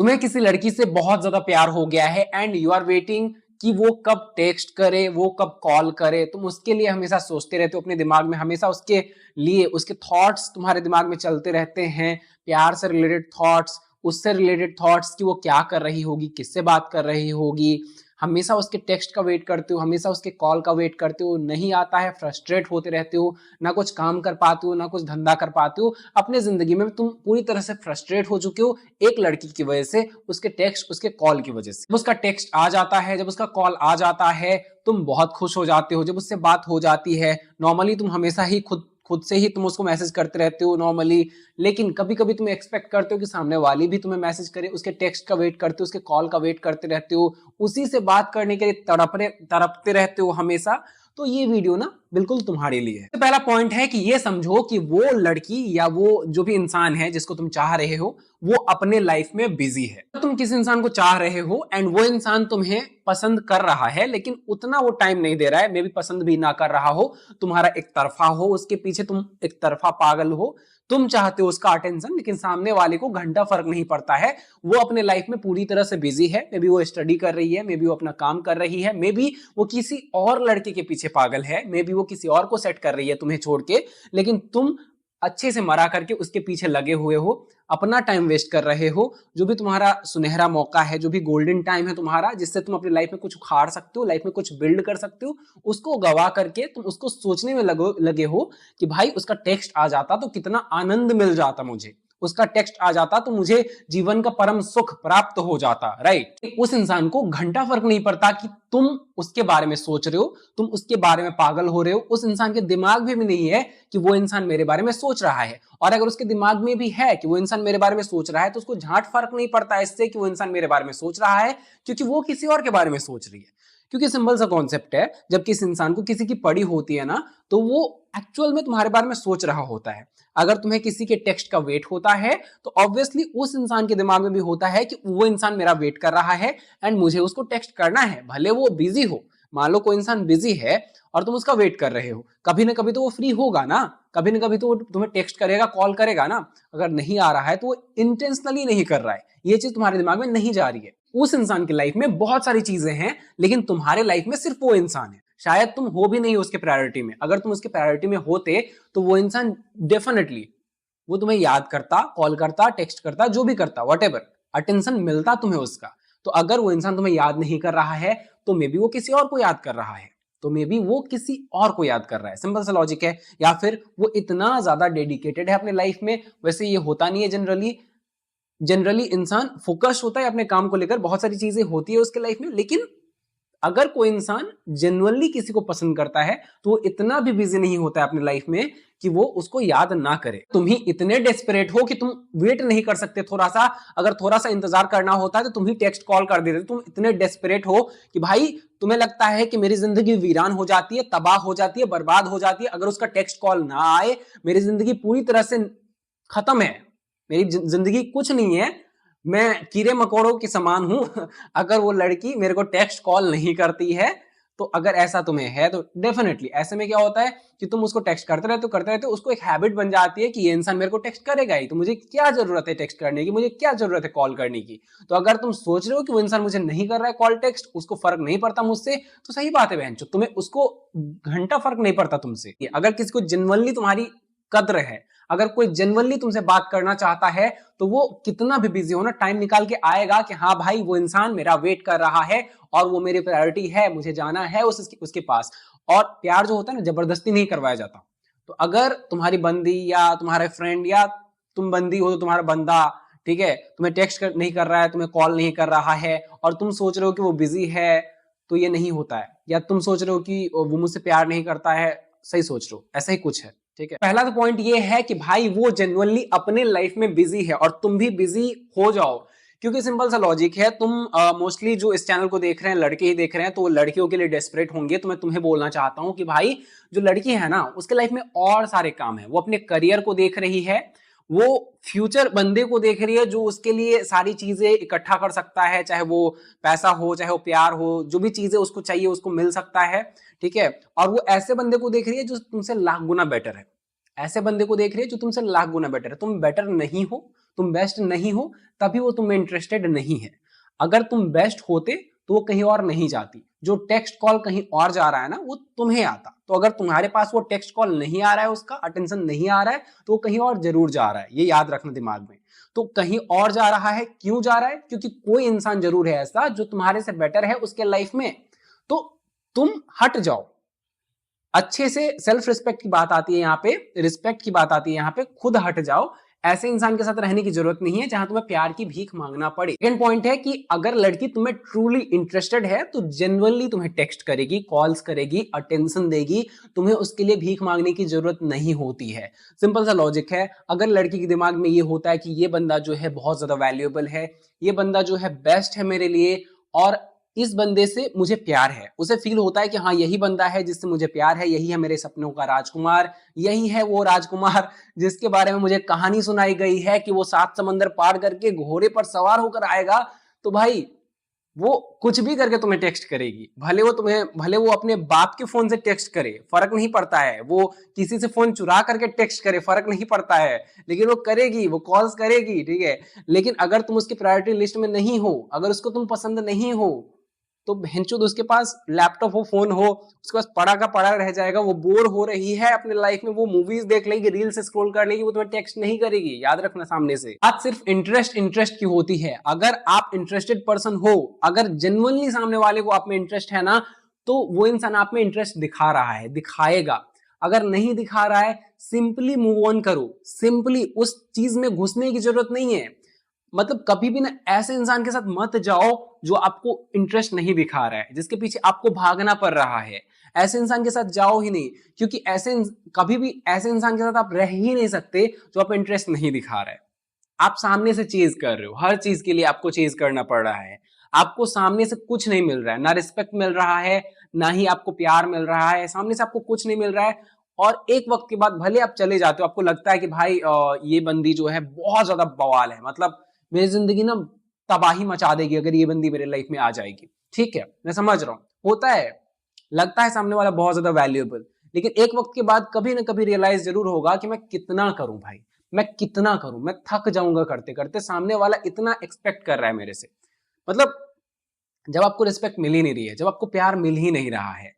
तुम्हें किसी लड़की से बहुत ज्यादा प्यार हो गया है एंड यू आर वेटिंग कि वो कब टेक्स्ट करे, वो कब कॉल करे। तुम उसके लिए हमेशा सोचते रहते हो अपने दिमाग में, हमेशा उसके लिए उसके थॉट्स तुम्हारे दिमाग में चलते रहते हैं, प्यार से रिलेटेड थॉट्स, उससे रिलेटेड थॉट्स कि वो क्या कर रही होगी, किससे बात कर रही होगी। हमेशा उसके टेक्स्ट का वेट करते हो, हमेशा उसके कॉल का वेट करते हो, नहीं आता है फ्रस्ट्रेट होते रहते हो, ना कुछ काम कर पाते हो, ना कुछ धंधा कर पाते हो। अपने जिंदगी में तुम पूरी तरह से फ्रस्ट्रेट हो चुके हो एक लड़की की वजह से, उसके टेक्स्ट, उसके कॉल की वजह से। जब उसका टेक्स्ट आ जाता है, जब उसका कॉल आ जाता है, तुम बहुत खुश हो जाते हो। जब उससे बात हो जाती है, नॉर्मली तुम हमेशा ही खुद खुद से ही तुम उसको मैसेज करते रहते हो नॉर्मली, लेकिन कभी कभी तुम एक्सपेक्ट करते हो कि सामने वाली भी तुम्हें मैसेज करे, उसके टेक्स्ट का वेट करते हो, उसके कॉल का वेट करते रहते हो, उसी से बात करने के लिए तड़पते रहते हो हमेशा। तो ये वीडियो ना बिल्कुल तुम्हारे लिए है। तो पहला पॉइंट है कि ये समझो कि वो लड़की या वो जो भी इंसान है जिसको तुम चाह रहे हो, वो अपने लाइफ में बिजी है। तो तुम किसी इंसान को चाह रहे हो एंड वो इंसान तुम्हें पसंद कर रहा है, लेकिन उतना वो टाइम नहीं दे रहा है, मे भी पसंद भी ना कर रहा हो, तुम्हारा एक तरफा हो, उसके पीछे तुम एक तरफा पागल हो। तुम चाहते हो उसका अटेंशन, लेकिन सामने वाले को घंटा फर्क नहीं पड़ता है। वो अपने लाइफ में पूरी तरह से बिजी है, मे बी वो स्टडी कर रही है, मे बी वो अपना काम कर रही है, मे बी वो किसी और लड़के के पीछे पागल है, मे बी वो किसी और को सेट कर रही है तुम्हें छोड़ के, लेकिन तुम अच्छे से मरा करके उसके पीछे लगे हुए हो, अपना टाइम वेस्ट कर रहे हो। जो भी तुम्हारा सुनहरा मौका है, जो भी गोल्डन टाइम है तुम्हारा, जिससे तुम अपनी लाइफ में कुछ उखाड़ सकते हो, लाइफ में कुछ बिल्ड कर सकते हो, उसको गवा करके तुम उसको सोचने में लगे हो कि भाई उसका टेक्स्ट आ जाता तो कितना आनंद मिल जाता मुझे, उसका टेक्स्ट आ जाता तो मुझे जीवन का परम सुख प्राप्त हो जाता। राइट? उस इंसान को घंटा फर्क नहीं पड़ता कि तुम उसके बारे में सोच रहे हो, तुम उसके बारे में पागल हो रहे हो। उस इंसान के दिमाग में भी नहीं है कि वो इंसान मेरे बारे में सोच रहा है, और अगर उसके दिमाग में भी है कि वो इंसान मेरे बारे में सोच रहा है, तो उसको झाट फर्क नहीं पड़ता इससे कि वो इंसान मेरे बारे में सोच रहा है, क्योंकि वो किसी और के बारे में सोच रही है। क्योंकि सिंपल सा कॉन्सेप्ट है, जब किसी इंसान को किसी की पड़ी होती है ना, तो वो एक्चुअल में तुम्हारे बारे में सोच रहा होता है। अगर तुम्हें किसी के टेक्स्ट का वेट होता है, तो ऑब्वियसली उस इंसान के दिमाग में भी होता है कि वो इंसान मेरा वेट कर रहा है एंड मुझे उसको टेक्स्ट करना है, भले वो बिजी हो। मान लो कोई इंसान बिजी है और तुम उसका वेट कर रहे हो, कभी ना कभी तो वो फ्री होगा ना, कभी ना कभी तो वो तुम्हें टेक्स्ट करेगा, कॉल करेगा ना। अगर नहीं आ रहा है तो वो इंटेंशनली नहीं कर रहा है, ये चीज तुम्हारे दिमाग में नहीं जा रही है। उस इंसान की लाइफ में बहुत सारी चीजें हैं, लेकिन तुम्हारे लाइफ में सिर्फ वो इंसान है। शायद तुम हो भी नहीं उसके प्रायोरिटी में, अगर तुम उसके प्रायोरिटी में होते तो वो इंसान डेफिनेटली वो तुम्हें याद करता, कॉल करता, टेक्स्ट करता, जो भी करता, वॉटेवर अटेंशन मिलता तुम्हें उसका। तो अगर वो इंसान तुम्हें याद नहीं कर रहा है, तो मे बी वो किसी और को याद कर रहा है, तो मे बी वो किसी और को याद कर रहा है। सिंपल सा लॉजिक है। या फिर वो इतना ज्यादा डेडिकेटेड है अपने लाइफ में। वैसे ये होता नहीं है जनरली, जनरली इंसान फोकस होता है अपने काम को लेकर, बहुत सारी चीजें होती है उसके लाइफ में, लेकिन अगर कोई इंसान जेन्युइनली किसी को पसंद करता है, तो वो इतना भी बिजी नहीं होता है अपनी लाइफ में कि वो उसको याद ना करे। तुम ही इतने डेस्परेट हो कि तुम वेट नहीं कर सकते थोड़ा सा, अगर थोड़ा सा इंतजार करना होता है तो तुम ही टेक्स्ट कॉल कर देते। तुम इतने डेस्परेट हो कि भाई तुम्हें लगता है कि मेरी जिंदगी वीरान हो जाती है, तबाह हो जाती है, बर्बाद हो जाती है अगर उसका टेक्स्ट कॉल ना आए। मेरी जिंदगी पूरी तरह से खत्म है, मेरी जिंदगी कुछ नहीं है, मैं कीड़े मकोड़ों के समान हूं अगर वो लड़की मेरे को टेक्स्ट कॉल नहीं करती है। तो अगर ऐसा तुम्हें है तो डेफिनेटली ऐसे में क्या होता है कि तुम उसको टेक्स्ट करते रहते हो, उसको एक हैबिट बन जाती है कि ये इंसान मेरे को टेक्स्ट करेगा ही, तो मुझे क्या जरूरत है टेक्स्ट करने की, मुझे क्या जरूरत है कॉल करने की। तो अगर तुम सोच रहे हो कि वो इंसान मुझे नहीं कर रहा है कॉल टेक्स्ट, उसको फर्क नहीं पड़ता मुझसे, तो सही बात है बहन, तुम्हें उसको घंटा फर्क नहीं पड़ता तुमसे। अगर किसी को जेन्युइनली तुम्हारी कद्र है, अगर कोई जेन्युइनली तुमसे बात करना चाहता है, तो वो कितना भी बिजी हो ना, टाइम निकाल के आएगा कि हाँ भाई वो इंसान मेरा वेट कर रहा है और वो मेरी प्रायोरिटी है, मुझे जाना है उसके पास। और प्यार जो होता है ना, जबरदस्ती नहीं करवाया जाता। तो अगर तुम्हारी बंदी या तुम्हारे फ्रेंड, या तुम बंदी हो तो तुम्हारा बंदा, ठीक है, तुम्हें नहीं कर रहा है, तुम्हें कॉल नहीं कर रहा है, और तुम सोच रहे हो कि वो बिजी है, तो ये नहीं होता है। या तुम सोच रहे हो कि वो मुझसे प्यार नहीं करता है, सही सोच रहे हो, ऐसा ही कुछ है। ठीक है, पहला तो पॉइंट ये है कि भाई वो जेन्युइनली अपने लाइफ में बिजी है और तुम भी बिजी हो जाओ। क्योंकि सिंपल सा लॉजिक है, तुम मोस्टली जो इस चैनल को देख रहे हैं लड़के ही देख रहे हैं, तो वो लड़कियों के लिए डेस्परेट होंगे। तो मैं तुम्हें बोलना चाहता हूं कि भाई जो लड़की है ना, उसके लाइफ में और सारे काम है, वो अपने करियर को देख रही है, वो फ्यूचर बंदे को देख रही है जो उसके लिए सारी चीजें इकट्ठा कर सकता है, चाहे वो पैसा हो, चाहे वो प्यार हो, जो भी चीजें उसको चाहिए उसको मिल सकता है। ठीक है, और वो ऐसे बंदे को देख रही है जो तुमसे लाख गुना बेटर है, ऐसे बंदे को देख रही है जो तुमसे लाख गुना बेटर है। तुम बेटर नहीं हो, तुम बेस्ट नहीं हो तभी वो तुम्हें इंटरेस्टेड नहीं है। अगर तुम बेस्ट होते तो वो कहीं और नहीं जाती। जो टेक्स्ट कॉल कहीं और जा रहा है ना वो तुम्हें आता। तो अगर तुम्हारे पास वो टेक्स्ट कॉल नहीं आ रहा है, उसका अटेंशन नहीं आ रहा है, तो वो कहीं और जरूर जा रहा है। ये याद रखना दिमाग में। तो कहीं और जा रहा है, क्यों जा रहा है? क्योंकि कोई इंसान जरूर है ऐसा जो तुम्हारे से बेटर है उसके लाइफ में। तो तुम हट जाओ। अच्छे से सेल्फ रिस्पेक्ट की बात आती है यहाँ पे, रिस्पेक्ट की बात आती है यहाँ पे, खुद हट जाओ। ऐसे इंसान के साथ रहने की जरूरत नहीं है जहां तुम्हें प्यार की भीख मांगना पड़े। सेकंड पॉइंट है कि अगर लड़की तुम्हें ट्रूली इंटरेस्टेड है तो जेन्युइनली तुम्हें टेक्स्ट करेगी, कॉल्स करेगी, अटेंशन देगी। तुम्हें उसके लिए भीख मांगने की जरूरत नहीं होती है। सिंपल सा लॉजिक है। अगर लड़की के दिमाग में ये होता है कि ये बंदा जो है बहुत ज्यादा वैल्यूएबल है, ये बंदा जो है बेस्ट है मेरे लिए, और इस बंदे से मुझे प्यार है, उसे फील होता है कि हाँ यही बंदा है जिससे मुझे प्यार है, यही है मेरे सपनों का राजकुमार, यही है वो राजकुमार जिसके बारे में मुझे कहानी सुनाई गई है कि वो 7 समंदर पार करके घोड़े पर सवार होकर आएगा। तो भाई वो कुछ भी करके तुम्हें टेक्स्ट करेगी। भले वो अपने बाप के फोन से टेक्स्ट करे, फर्क नहीं पड़ता है। वो किसी से फोन चुरा करके टेक्स्ट करे, फर्क नहीं पड़ता है। लेकिन वो करेगी, वो कॉल्स करेगी, ठीक है। लेकिन अगर तुम उसकी प्रायोरिटी लिस्ट में नहीं हो, अगर उसको तुम पसंद नहीं हो, तो बहनचोद उसके पास लैपटॉप हो, फोन हो, उसके पास पड़ा का पड़ा रह जाएगा। वो बोर हो रही है अपने लाइफ में, वो मूवीज देख लेगी, रील्स स्क्रॉल कर लेगी, वो तुम्हें टेक्स्ट नहीं करेगी। याद रखना सामने से। बात सिर्फ इंटरेस्ट की होती है। अगर आप इंटरेस्टेड पर्सन हो, अगर जेन्युइनली सामने वाले को आप में इंटरेस्ट है ना, तो वो इंसान आप में इंटरेस्ट दिखा रहा है, दिखाएगा। अगर नहीं दिखा रहा है, सिंपली मूव ऑन करो। सिंपली उस चीज में घुसने की जरूरत नहीं है। मतलब कभी भी ना ऐसे इंसान के साथ मत जाओ जो आपको इंटरेस्ट नहीं दिखा रहा है, जिसके पीछे आपको भागना पड़ रहा है। ऐसे इंसान के साथ जाओ ही नहीं, क्योंकि कभी भी ऐसे इंसान के साथ आप रह ही नहीं सकते जो आप इंटरेस्ट नहीं दिखा रहा है। आप सामने से चेज कर रहे हो, हर चीज के लिए आपको चेज करना पड़ रहा है। आपको सामने से कुछ नहीं मिल रहा है, ना रिस्पेक्ट मिल रहा है, ना ही आपको प्यार मिल रहा है। सामने से आपको कुछ नहीं मिल रहा है। और एक वक्त के बाद भले आप चले जाते हो, आपको लगता है कि भाई ये बंदी जो है बहुत ज्यादा बवाल है, मतलब मेरी जिंदगी ना तबाही मचा देगी अगर ये बंदी मेरे लाइफ में आ जाएगी। ठीक है, मैं समझ रहा हूँ, होता है, लगता है सामने वाला बहुत ज्यादा वैल्यूएबल। लेकिन एक वक्त के बाद कभी ना कभी रियलाइज जरूर होगा कि मैं कितना करूं भाई, मैं कितना करूं, मैं थक जाऊंगा करते करते। सामने वाला इतना एक्सपेक्ट कर रहा है मेरे से। मतलब जब आपको रिस्पेक्ट मिल ही नहीं रही है, जब आपको प्यार मिल ही नहीं रहा है,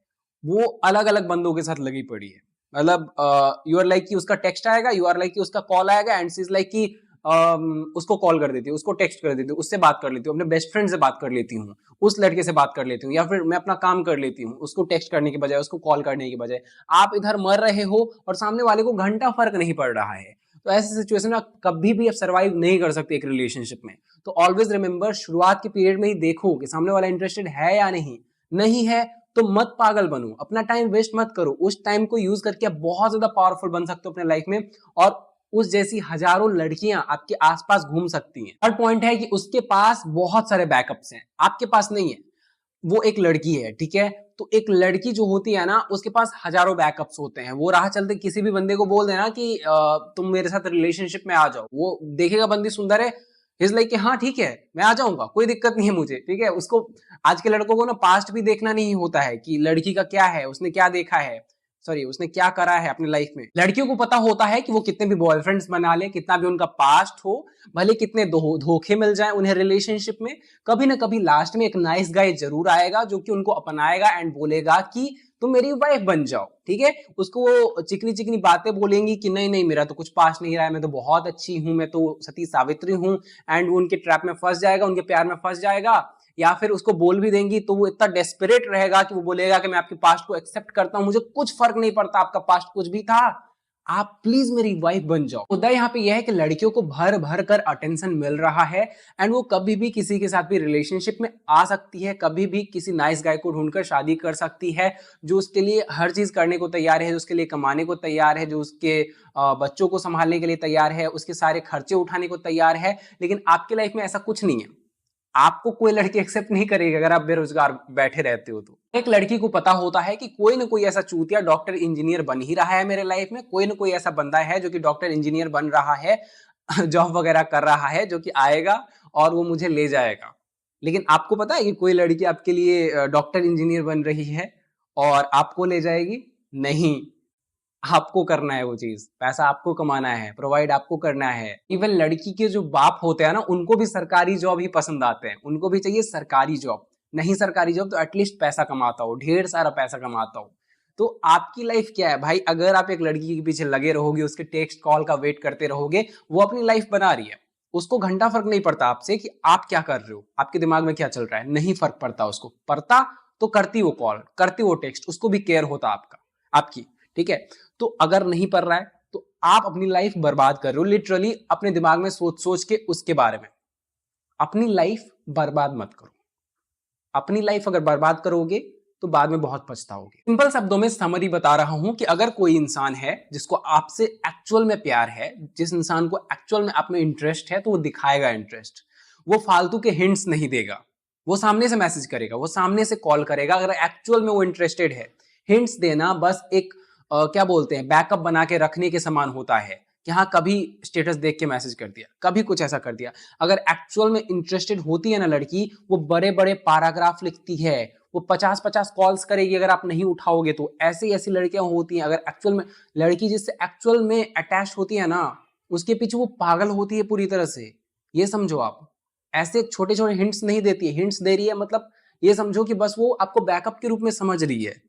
वो अलग अलग बंदों के साथ लगी पड़ी है। मतलब यू आर लाइक कि उसका टेक्स्ट आएगा, यू आर लाइक कि उसका कॉल आएगा, एंड सी इज लाइक कि उसको कॉल कर देती हूँ, उसको टेक्स्ट कर देती हूँ, उससे बात कर लेती हूँ, अपने बेस्ट फ्रेंड से बात कर लेती हूँ, उस लड़के से बात कर लेती हूँ, या फिर मैं अपना काम कर लेती हूँ उसको टेक्स्ट करने के बजाय, उसको कॉल करने के बजाय। आप इधर मर रहे हो और सामने वाले को घंटा फर्क नहीं पड़ रहा है। तो ऐसी सिचुएशन में आप कभी भी आप सर्वाइव नहीं कर सकते एक रिलेशनशिप में। तो ऑलवेज रिमेंबर, शुरुआत के पीरियड में ही देखो कि सामने वाला इंटरेस्टेड है या नहीं। नहीं है तो मत पागल बनो, अपना टाइम वेस्ट मत करो। उस टाइम को यूज करके आप बहुत ज्यादा पावरफुल बन सकते हो अपने लाइफ में, और उस जैसी हजारों लड़कियां आपके आसपास घूम सकती हैं। थर्ड पॉइंट है कि उसके पास बहुत सारे बैकअप्स हैं, आपके पास नहीं है। वो एक लड़की है, ठीक है। तो एक लड़की जो होती है ना, उसके पास हजारों बैकअप्स होते हैं। वो राह चलते किसी भी बंदे को बोल देना कि तुम मेरे साथ रिलेशनशिप में आ जाओ, वो देखेगा बंदी सुंदर है, इज लाइक कि हाँ ठीक है मैं आ जाऊंगा, कोई दिक्कत नहीं है मुझे, ठीक है। उसको आज के लड़कों को ना पास्ट भी देखना नहीं होता है कि लड़की का क्या है, उसने क्या देखा है, सॉरी उसने क्या करा है अपनी लाइफ में। लड़कियों को पता होता है कि वो कितने भी बॉयफ्रेंड्स बना ले, कितना भी उनका पास्ट हो, भले कितने धोखे मिल जाए उन्हें रिलेशनशिप में, कभी ना कभी लास्ट में एक नाइस गाय जरूर आएगा जो कि उनको अपनाएगा एंड बोलेगा कि तुम मेरी वाइफ बन जाओ, ठीक है। उसको वो चिकनी चिकनी बातें बोलेंगी कि नहीं नहीं मेरा तो कुछ पास नहीं रहा है, मैं तो बहुत अच्छी हूं, मैं तो सती सावित्री हूं, एंड वो उनके ट्रैप में फंस जाएगा, उनके प्यार में फंस जाएगा। या फिर उसको बोल भी देंगी तो वो इतना डेस्परेट रहेगा कि वो बोलेगा कि मैं आपके पास्ट को एक्सेप्ट करता हूं, मुझे कुछ फर्क नहीं पड़ता आपका पास्ट कुछ भी था, आप प्लीज मेरी वाइफ बन जाओ। मुद्दा यहाँ पे यह है कि लड़कियों को भर भर कर अटेंशन मिल रहा है, एंड वो कभी भी किसी के साथ भी रिलेशनशिप में आ सकती है, कभी भी किसी नाइस गाय को ढूंढकर शादी कर सकती है, जो उसके लिए हर चीज करने को तैयार है, जो उसके लिए कमाने को तैयार है, जो उसके बच्चों को संभालने के लिए तैयार है, उसके सारे खर्चे उठाने को तैयार है। लेकिन आपकी लाइफ में ऐसा कुछ नहीं है। आपको कोई लड़की एक्सेप्ट नहीं करेगी अगर आप बेरोजगार बैठे रहते हो। तो एक लड़की को पता होता है कि कोई ना कोई ऐसा चूतिया डॉक्टर इंजीनियर बन ही रहा है मेरे लाइफ में, कोई ना कोई ऐसा बंदा है जो कि डॉक्टर इंजीनियर बन रहा है, जॉब वगैरह कर रहा है, जो कि आएगा और वो मुझे ले जाएगा। लेकिन आपको पता है कि कोई लड़की आपके लिए डॉक्टर इंजीनियर बन रही है और आपको ले जाएगी? नहीं। आपको करना है वो चीज, पैसा आपको कमाना है, प्रोवाइड आपको करना है। इवन लड़की के जो बाप होते हैं ना, उनको भी सरकारी जॉब ही पसंद आते हैं, उनको भी चाहिए सरकारी जॉब, नहीं सरकारी जॉब तो एटलीस्ट पैसा कमाता हो, ढेर सारा पैसा कमाता हो। तो आपकी लाइफ क्या है भाई? अगर आप एक लड़की के पीछे लगे रहोगे, उसके टेक्स्ट कॉल का वेट करते रहोगे, वो अपनी लाइफ बना रही है, उसको घंटा फर्क नहीं पड़ता आपसे कि आप क्या कर रहे हो, आपके दिमाग में क्या चल रहा है, नहीं फर्क पड़ता उसको। पड़ता तो करती वो कॉल, करती वो टेक्स्ट, उसको भी केयर होता आपका, आपकी, ठीक है। तो अगर नहीं पड़ रहा है तो आप अपनी लाइफ बर्बाद कर रहे हो, लिटरली अपने दिमाग में सोच सोच के उसके बारे में। अपनी लाइफ बर्बाद मत करो। अपनी लाइफ अगर बर्बाद करोगे तो बाद में बहुत पछताओगे। सिंपल शब्दों में समरी बता रहा हूं कि अगर कोई इंसान है जिसको आपसे एक्चुअल में प्यार है, जिस इंसान को एक्चुअल में आप में इंटरेस्ट है, तो वो दिखाएगा इंटरेस्ट। वो फालतू के हिंट्स नहीं देगा, वो सामने से मैसेज करेगा, वो सामने से कॉल करेगा अगर एक्चुअल में वो इंटरेस्टेड है। हिंट्स देना बस एक क्या बोलते हैं, बैकअप बना के रखने के समान होता है कि हाँ कभी स्टेटस देख के मैसेज कर दिया, कभी कुछ ऐसा कर दिया। अगर एक्चुअल में इंटरेस्टेड होती है ना लड़की, वो बड़े बड़े पैराग्राफ लिखती है, वो 50-50 कॉल्स करेगी अगर आप नहीं उठाओगे तो। ऐसी ऐसी लड़कियां होती हैं, अगर एक्चुअल में लड़की जिससे एक्चुअल में अटैच होती है ना, उसके पीछे वो पागल होती है पूरी तरह से। ये समझो आप, ऐसे छोटे छोटे हिंट्स नहीं देती है, हिंट्स दे रही है मतलब ये समझो कि बस वो आपको बैकअप के रूप में समझ रही है,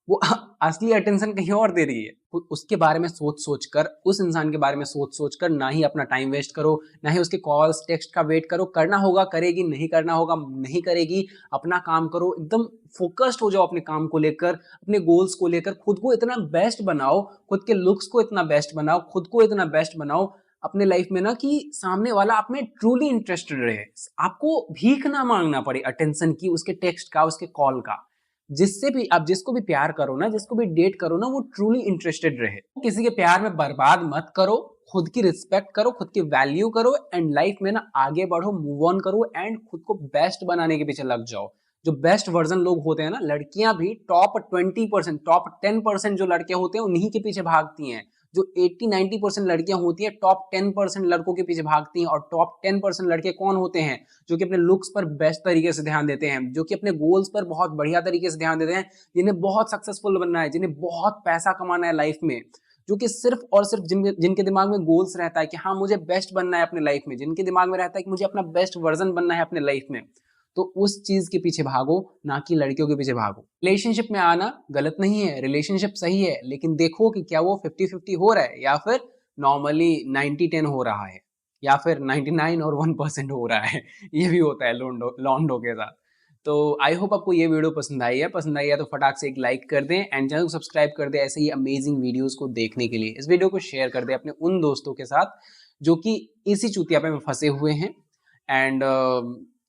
वो असली अटेंशन कहीं और दे रही है। उसके बारे में सोच सोच कर, उस इंसान के बारे में सोच सोच कर ना ही अपना टाइम वेस्ट करो, ना ही उसके कॉल्स टेक्स्ट का वेट करो। करना होगा करेगी, नहीं करना होगा नहीं करेगी। अपना काम करो, एकदम फोकस्ड हो जाओ अपने काम को लेकर, अपने गोल्स को लेकर। खुद को इतना बेस्ट बनाओ, खुद के लुक्स को इतना बेस्ट बनाओ, खुद को इतना बेस्ट बनाओ अपने लाइफ में ना कि सामने वाला आप में ट्रूली इंटरेस्टेड रहे। आपको भीख ना मांगना पड़े अटेंशन की, उसके टेक्स्ट का, उसके कॉल का। जिससे भी आप जिसको भी प्यार करो ना, जिसको भी डेट करो ना, वो ट्रूली इंटरेस्टेड रहे। किसी के प्यार में बर्बाद मत करो, खुद की रिस्पेक्ट करो, खुद की वैल्यू करो एंड लाइफ में ना आगे बढ़ो, मूव ऑन करो एंड खुद को बेस्ट बनाने के पीछे लग जाओ। जो बेस्ट वर्जन लोग होते हैं ना, लड़कियां भी टॉप 20%, टॉप 10% जो लड़के होते हैं उन्हीं के पीछे भागती हैं। जो 80-90% लड़कियां होती हैं, टॉप 10% लड़कों के पीछे भागती हैं। और टॉप 10% लड़के कौन होते हैं? जो कि अपने लुक्स पर बेस्ट तरीके से ध्यान देते हैं, जो कि अपने गोल्स पर बहुत बढ़िया तरीके से ध्यान देते हैं, जिन्हें बहुत सक्सेसफुल बनना है, जिन्हें बहुत पैसा कमाना है लाइफ में, जो कि सिर्फ और सिर्फ जिनके दिमाग में गोल्स रहता है कि हाँ मुझे बेस्ट बनना है अपने लाइफ में, जिनके दिमाग में रहता है कि मुझे अपना बेस्ट वर्जन बनना है अपने लाइफ में, तो उस चीज के पीछे भागो, ना कि लड़कियों के पीछे भागो। रिलेशनशिप में आना गलत नहीं है, रिलेशनशिप सही है, लेकिन देखो कि क्या वो 50-50 हो रहा है या फिर नॉर्मली 90-10 हो रहा है, या फिर 99 और 1% हो रहा है। ये भी होता है लोंडो लॉन्डो के साथ। तो आई होप आपको ये वीडियो पसंद आई है। पसंद आई है तो फटाक से एक लाइक कर दें एंड चैनल को सब्सक्राइब कर दें ऐसे ही अमेजिंग वीडियोस को देखने के लिए। इस वीडियो को शेयर कर दें अपने उन दोस्तों के साथ जो कि इसी चूतियापे में फंसे हुए हैं। And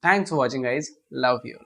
thanks for watching guys, love you.